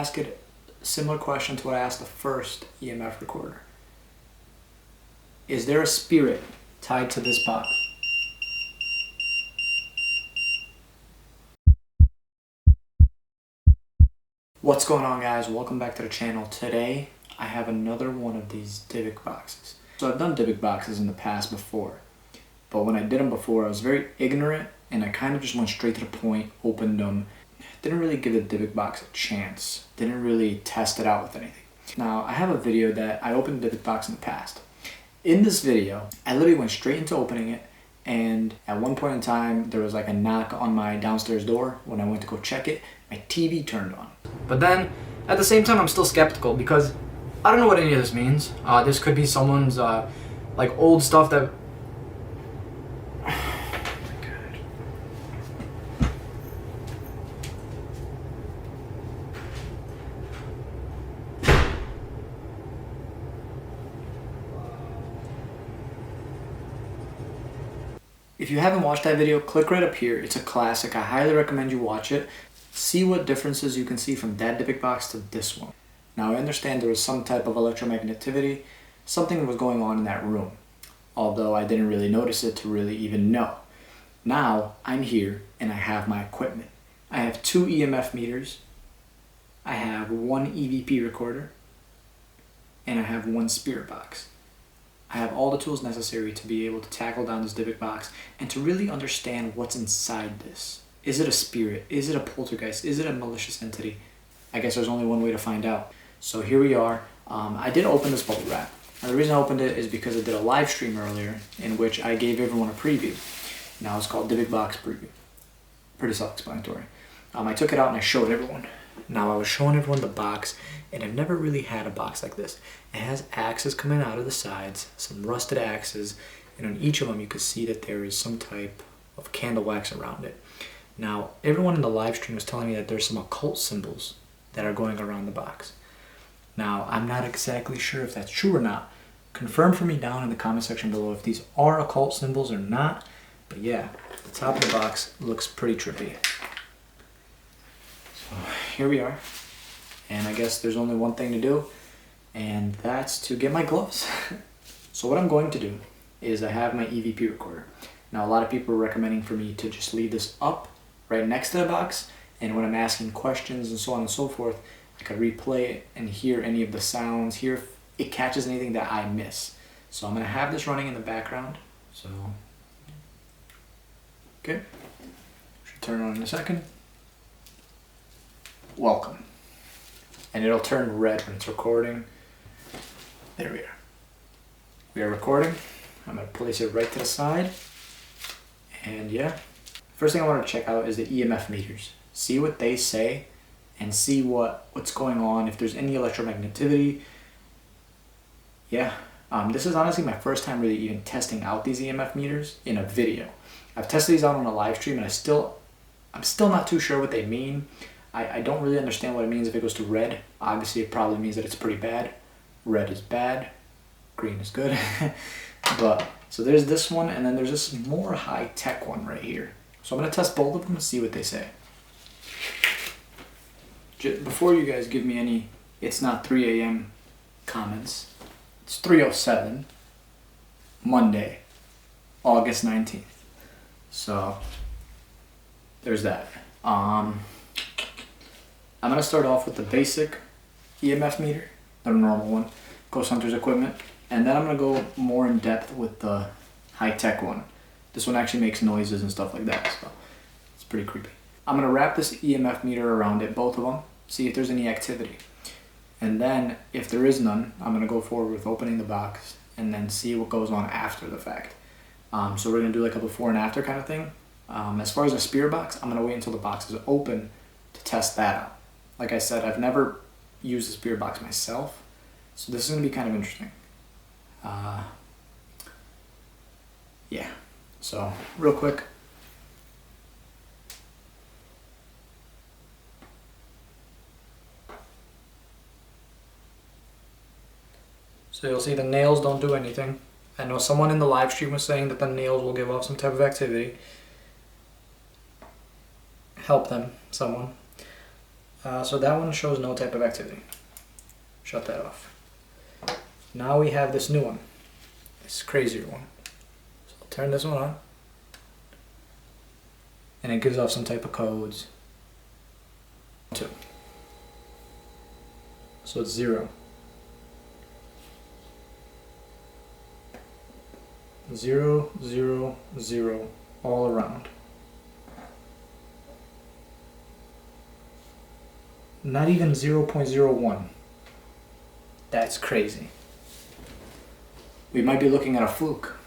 ask it a similar question to what I asked the first EMF recorder. Is there a spirit tied to this box? What's going on, guys? Welcome back to the channel. Today I have another one of these Dybbuk boxes. So I've done Dybbuk boxes in the past before, but when I did them before I was very ignorant and I kind of just went straight to the point, opened them, didn't really give the Dybbuk box a chance, didn't really test it out with anything. Now I have a video that I opened the Dybbuk box in the past. In this video I literally went straight into opening it, and at one point in time there was like a knock on my downstairs door. When I went to go check it, my TV turned on. But then at the same time I'm still skeptical because I don't know what any of this means. This could be someone's like old stuff that If you haven't watched that video, click right up here. It's a classic. I highly recommend you watch it. See what differences you can see from that Dybbuk box to this one. Now I understand there was some type of electromagnetivity, something was going on in that room, although I didn't really notice it to really even know. Now I'm here and I have my equipment. I have 2 EMF meters, I have 1 EVP recorder, and I have 1 spirit box. I have all the tools necessary to be able to tackle down this Dybbuk box and to really understand what's inside this. Is it a spirit? Is it a poltergeist? Is it a malicious entity? I guess there's only one way to find out. So here we are. I did open this bubble wrap. Now the reason I opened it is because I did a live stream earlier in which I gave everyone a preview. Now it's called Dybbuk Box Preview. Pretty self-explanatory. I took it out and I showed everyone. Now I was showing everyone the box, and I've never really had a box like this. It has axes coming out of the sides, some rusted axes, and on each of them you can see that there is some type of candle wax around it. Now everyone in the live stream was telling me that there's some occult symbols that are going around the box. Now I'm not exactly sure if that's true or not. Confirm for me down in the comment section below if these are occult symbols or not. But yeah, the top of the box looks pretty trippy. So here we are, and I guess there's only one thing to do, and that's to get my gloves. So what I'm going to do is I have my EVP recorder. Now a lot of people are recommending for me to just leave this up right next to the box, and when I'm asking questions and so on and so forth, I could replay it and hear any of the sounds, hear if it catches anything that I miss. So I'm going to have this running in the background. So okay, should turn on in a second. Welcome. And it'll turn red when it's recording. There we are. We are recording. I'm going to place it right to the side. And yeah, first thing I want to check out is the EMF meters. See what they say and see what's going on, if there's any electromagnetivity. Yeah, this is honestly my first time really even testing out these EMF meters in a video. I've tested these out on a live stream and I'm still not too sure what they mean. I don't really understand what it means if it goes to red. Obviously it probably means that it's pretty bad. Red is bad, green is good. But so there's this one, and then there's this more high-tech one right here. So I'm going to test both of them and see what they say. Before you guys give me any "it's not 3 a.m. comments, it's 3:07, Monday, August 19th. So there's that. I'm going to start off with the basic EMF meter, the normal one, Ghost Hunter's equipment, and then I'm going to go more in depth with the high-tech one. This one actually makes noises and stuff like that, so it's pretty creepy. I'm going to wrap this EMF meter around it, both of them, see if there's any activity. And then, if there is none, I'm going to go forward with opening the box and then see what goes on after the fact. So we're going to do like a before and after kind of thing. As far as the spirit box, I'm going to wait until the box is open to test that out. Like I said, I've never used the spirit box myself, so this is going to be kind of interesting. Yeah, so real quick. So you'll see the nails don't do anything. I know someone in the live stream was saying that the nails will give off some type of activity. Help them, someone. So that one shows no type of activity. Shut that off. Now we have this new one, this crazier one. So I'll turn this one on, and it gives off some type of codes. 2. So it's 0. 0, 0, 0, all around. Not even 0.01. That's crazy. We might be looking at a fluke.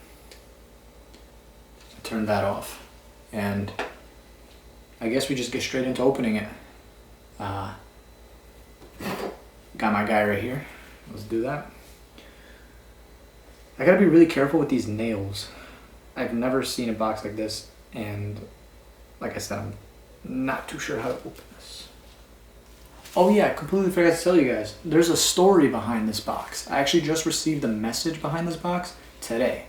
Turn that off. And I guess we just get straight into opening it. Got my guy right here. Let's do that. I gotta be really careful with these nails. I've never seen a box like this, and like I said, I'm not too sure how to open this. Oh yeah, I completely forgot to tell you guys. There's a story behind this box. I actually just received a message behind this box today.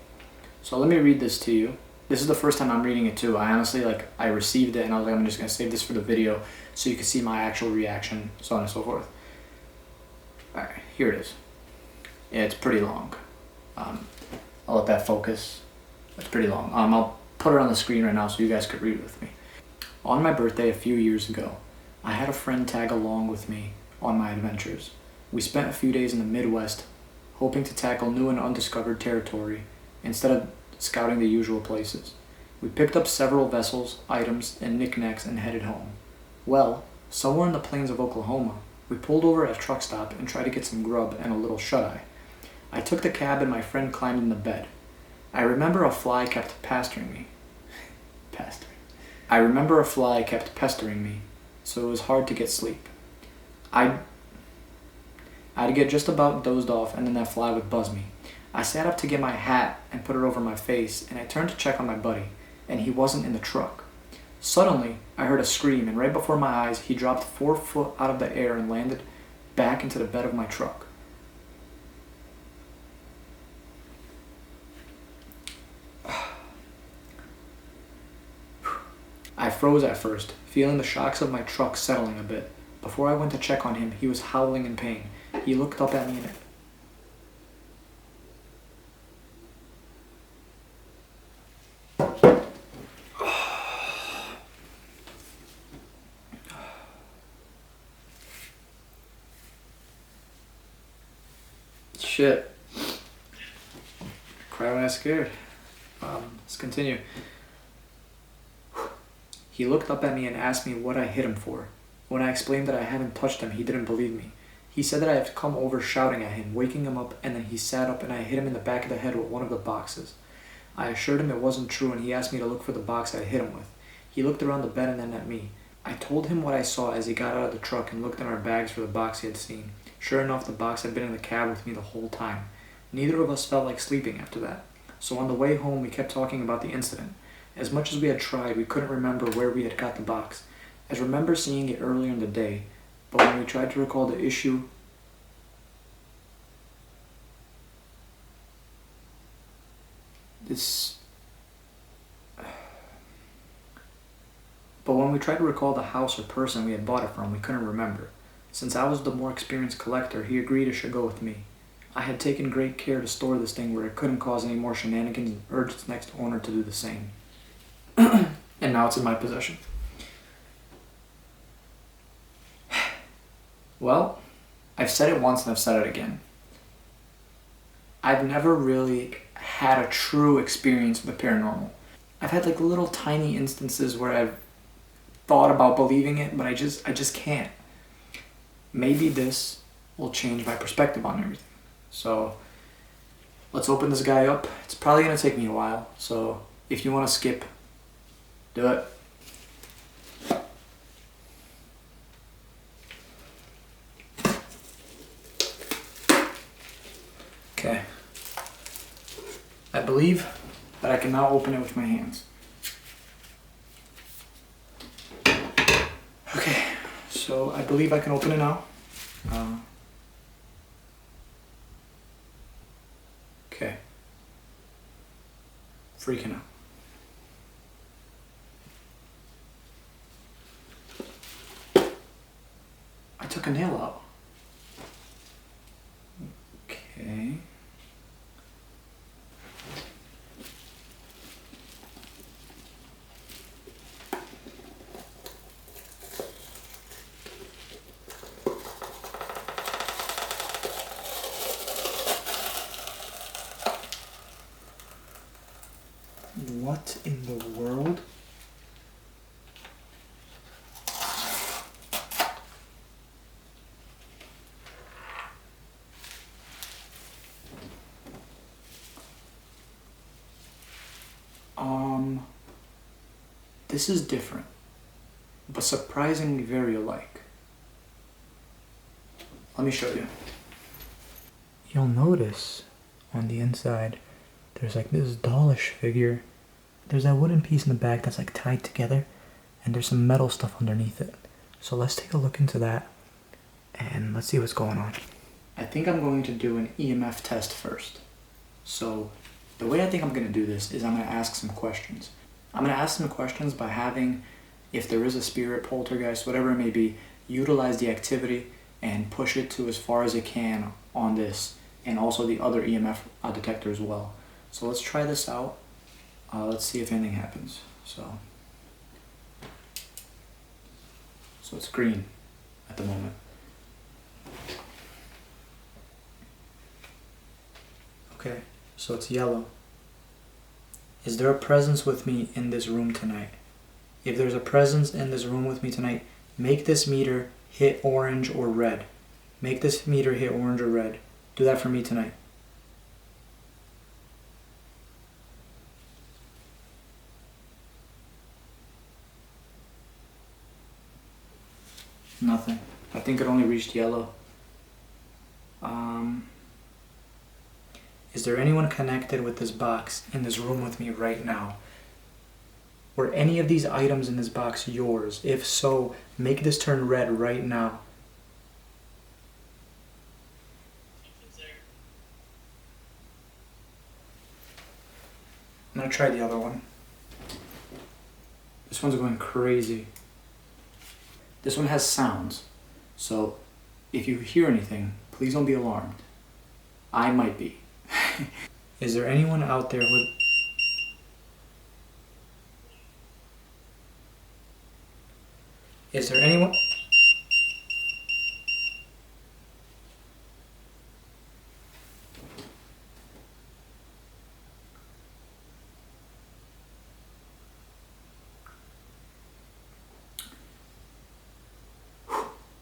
So let me read this to you. This is the first time I'm reading it too. I honestly, I received it and I was like, I'm just gonna save this for the video so you can see my actual reaction, so on and so forth. Alright, here it is. Yeah, it's pretty long. I'll let that focus. It's pretty long. I'll put it on the screen right now so you guys could read it with me. On my birthday a few years ago, I had a friend tag along with me on my adventures. We spent a few days in the Midwest, hoping to tackle new and undiscovered territory instead of scouting the usual places. We picked up several vessels, items, and knickknacks and headed home. Well, somewhere in the plains of Oklahoma, we pulled over at a truck stop and tried to get some grub and a little shut-eye. I took the cab and my friend climbed in the bed. I remember a fly kept pestering me. I remember a fly kept pestering me, so it was hard to get sleep. I'd get just about dozed off and then that fly would buzz me. I sat up to get my hat and put it over my face, and I turned to check on my buddy, and he wasn't in the truck. Suddenly, I heard a scream, and right before my eyes, he dropped 4 foot out of the air and landed back into the bed of my truck. I froze at first, feeling the shocks of my truck settling a bit. Before I went to check on him, he was howling in pain. He looked up at me and shit. Cry when I was scared. Let's continue. He looked up at me and asked me what I hit him for. When I explained that I hadn't touched him, he didn't believe me. He said that I had come over shouting at him, waking him up, and then he sat up and I hit him in the back of the head with one of the boxes. I assured him it wasn't true and he asked me to look for the box I hit him with. He looked around the bed and then at me. I told him what I saw as he got out of the truck and looked in our bags for the box he had seen. Sure enough, the box had been in the cab with me the whole time. Neither of us felt like sleeping after that. So on the way home, we kept talking about the incident. As much as we had tried, we couldn't remember where we had got the box. I remember seeing it earlier in the day, but when we tried to recall the issue, when we tried to recall the house or person we had bought it from, we couldn't remember. Since I was the more experienced collector, he agreed it should go with me. I had taken great care to store this thing where it couldn't cause any more shenanigans and urged its next owner to do the same. And now it's in my possession. Well, I've said it once and I've said it again. I've never really had a true experience with the paranormal. I've had little tiny instances where I've thought about believing it, but I just can't. Maybe this will change my perspective on everything. So let's open this guy up. It's probably gonna take me a while, so if you want to skip, do it. Okay. I believe that I can now open it with my hands. Okay, so I believe I can open it now. Okay. Freaking out. took a nail out. Okay. What in the world? This is different, but surprisingly very alike. Let me show you. You'll notice on the inside, there's like this dollish figure. There's that wooden piece in the back that's like tied together, and there's some metal stuff underneath it. So let's take a look into that, and let's see what's going on. I think I'm going to do an EMF test first. So the way I think I'm going to do this is I'm going to ask some questions. I'm going to ask some questions by having, if there is a spirit, poltergeist, whatever it may be, utilize the activity and push it to as far as it can on this, and also the other EMF detector as well. So let's try this out. Let's see if anything happens. So it's green at the moment. Okay, so it's yellow. Is there a presence with me in this room tonight? If there's a presence in this room with me tonight, make this meter hit orange or red. Make this meter hit orange or red. Do that for me tonight. Nothing. I think it only reached yellow. Is there anyone connected with this box in this room with me right now? Were any of these items in this box yours? If so, make this turn red right now. I'm gonna try the other one. This one's going crazy. This one has sounds. So if you hear anything, please don't be alarmed. I might be. Is there anyone out there with... Is there anyone...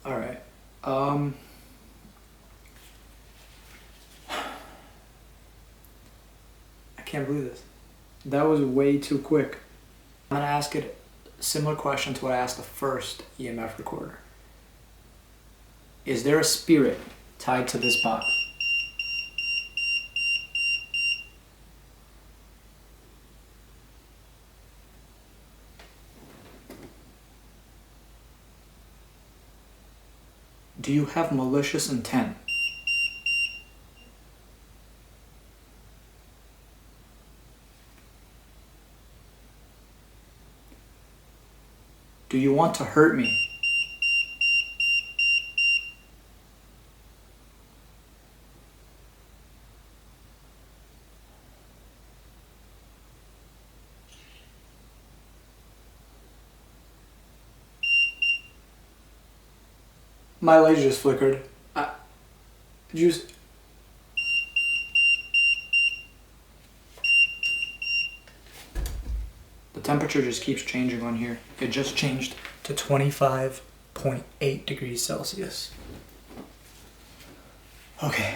All right. I can't believe this. That was way too quick. I'm gonna ask it a similar question to what I asked the first EMF recorder. Is there a spirit tied to this box? Do you have malicious intent? Do you want to hurt me? My light just flickered. The temperature just keeps changing on here. It just changed to 25.8 degrees Celsius. Okay.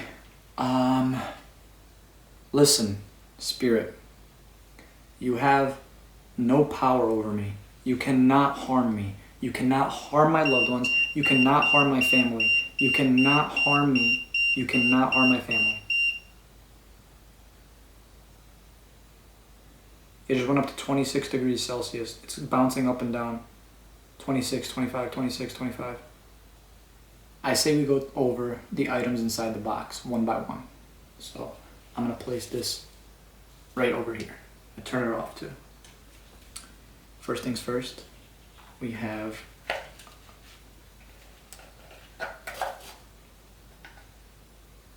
Listen, spirit. You have no power over me. You cannot harm me. You cannot harm my loved ones. You cannot harm my family. You cannot harm me. You cannot harm my family. It just went up to 26 degrees Celsius. It's bouncing up and down. 26, 25, 26, 25. I say we go over the items inside the box one by one. So I'm going to place this right over here. I turn it off too. First things first, we have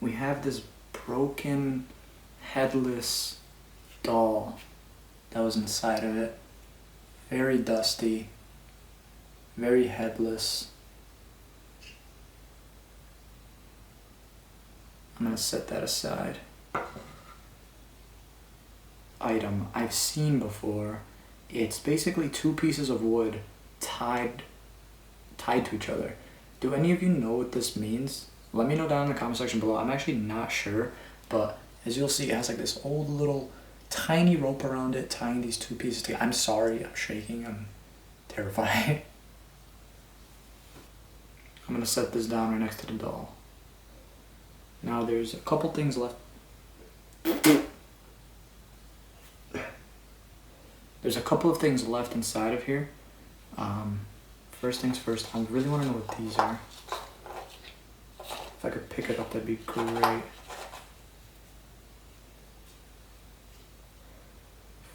we have this broken, headless doll that was inside of it. Very dusty, very headless. I'm gonna set that aside. Item I've seen before. It's basically 2 pieces of wood tied to each other. Do any of you know what this means? Let me know down in the comment section below. I'm actually not sure, but as you'll see, it has like this old little tiny rope around it tying these 2 pieces together. I'm sorry, I'm shaking, I'm terrified. I'm gonna set this down right next to the doll. Now there's a couple things left. There's a couple of things left inside of here. First things first, I really want to know what these are. If I could pick it up, that'd be great.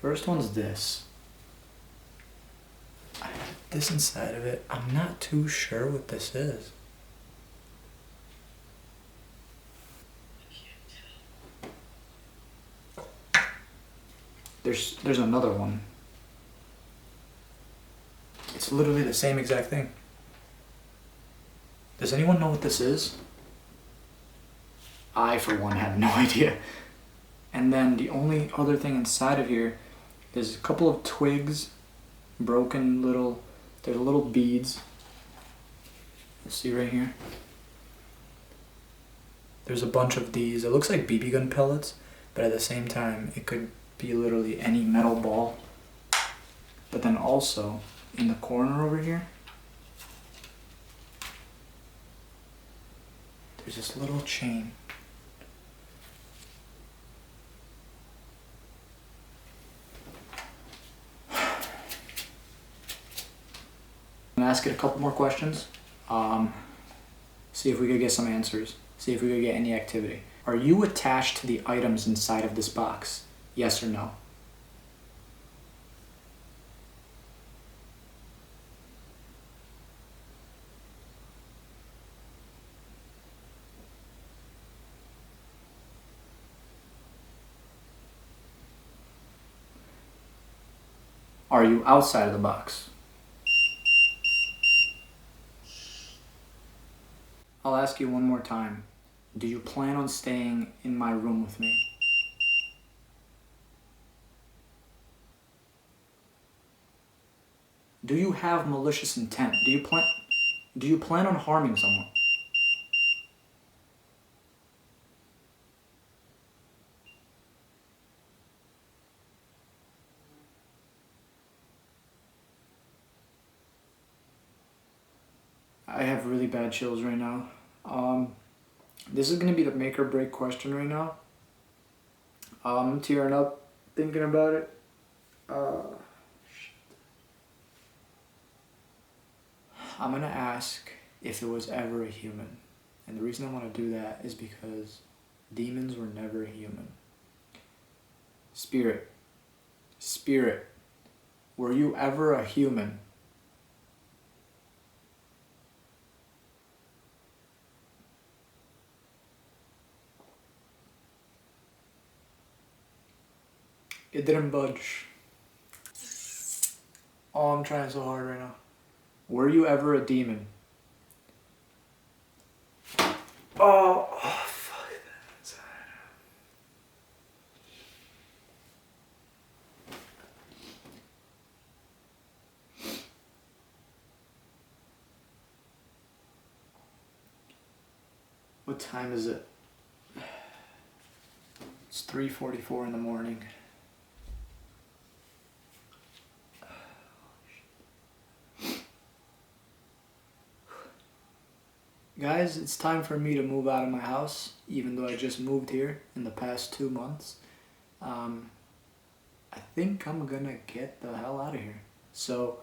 First one's this. I have this inside of it. I'm not too sure what this is. There's another one. It's literally the same exact thing. Does anyone know what this is? I, for one, have no idea. And then the only other thing inside of here is a couple of twigs, broken little, there's little beads. Let's see right here. There's a bunch of these. It looks like BB gun pellets, but at the same time, it could be literally any metal ball. But then also, in the corner over here, there's this little chain. I'm gonna ask it a couple more questions. See if we could get some answers. See if we could get any activity. Are you attached to the items inside of this box? Yes or no? Are you outside of the box? I'll ask you one more time. Do you plan on staying in my room with me? Do you have malicious intent? Do you plan on harming someone? I have really bad chills right now. This is gonna be the make or break question right now. I'm tearing up thinking about it. I'm gonna ask if it was ever a human. And the reason I want to do that is because demons were never human. Spirit, were you ever a human? It didn't budge. Oh, I'm trying so hard right now. Were you ever a demon? Oh, fuck that. What time is it? It's 3:44 in the morning. Guys, it's time for me to move out of my house, even though I just moved here in the past 2 months. I think I'm gonna get the hell out of here. So,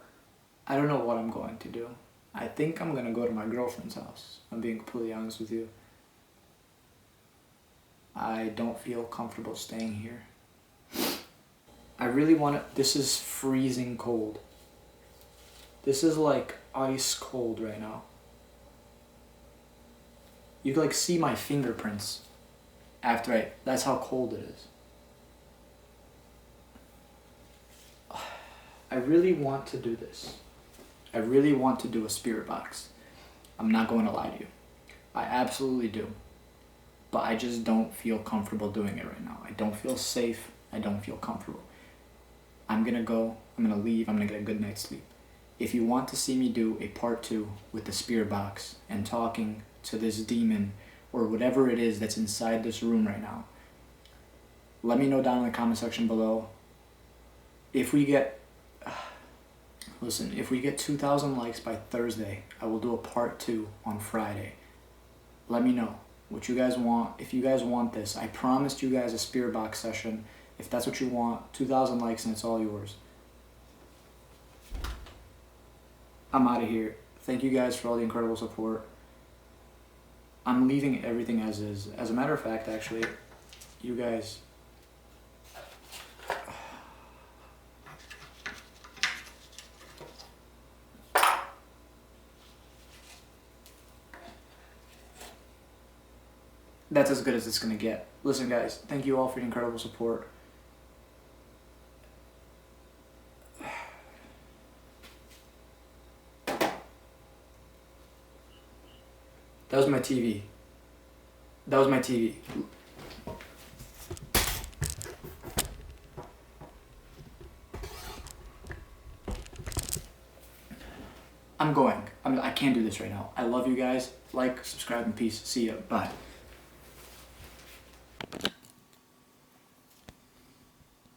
I don't know what I'm going to do. I think I'm gonna go to my girlfriend's house. I'm being completely honest with you. I don't feel comfortable staying here. I really want to. This is freezing cold. This is like ice cold right now. You can like see my fingerprints That's how cold it is. I really want to do this. I really want to do a spirit box. I'm not going to lie to you. I absolutely do. But I just don't feel comfortable doing it right now. I don't feel safe. I don't feel comfortable. I'm gonna go, I'm gonna leave, I'm gonna get a good night's sleep. If you want to see me do a part 2 with the spirit box and talking to this demon or whatever it is that's inside this room right now, let me know down in the comment section below. If we get, listen, if we get 2,000 likes by Thursday, I will do a part 2 on Friday. Let me know what you guys want. If you guys want this, I promised you guys a spirit box session. If that's what you want, 2,000 likes and it's all yours. I'm out of here. Thank you guys for all the incredible support. I'm leaving everything as is. As a matter of fact, actually, you guys... That's as good as it's gonna get. Listen guys, thank you all for your incredible support. That was my TV. That was my TV. I'm going. I can't do this right now. I love you guys. Like, subscribe, and peace. See ya. Bye.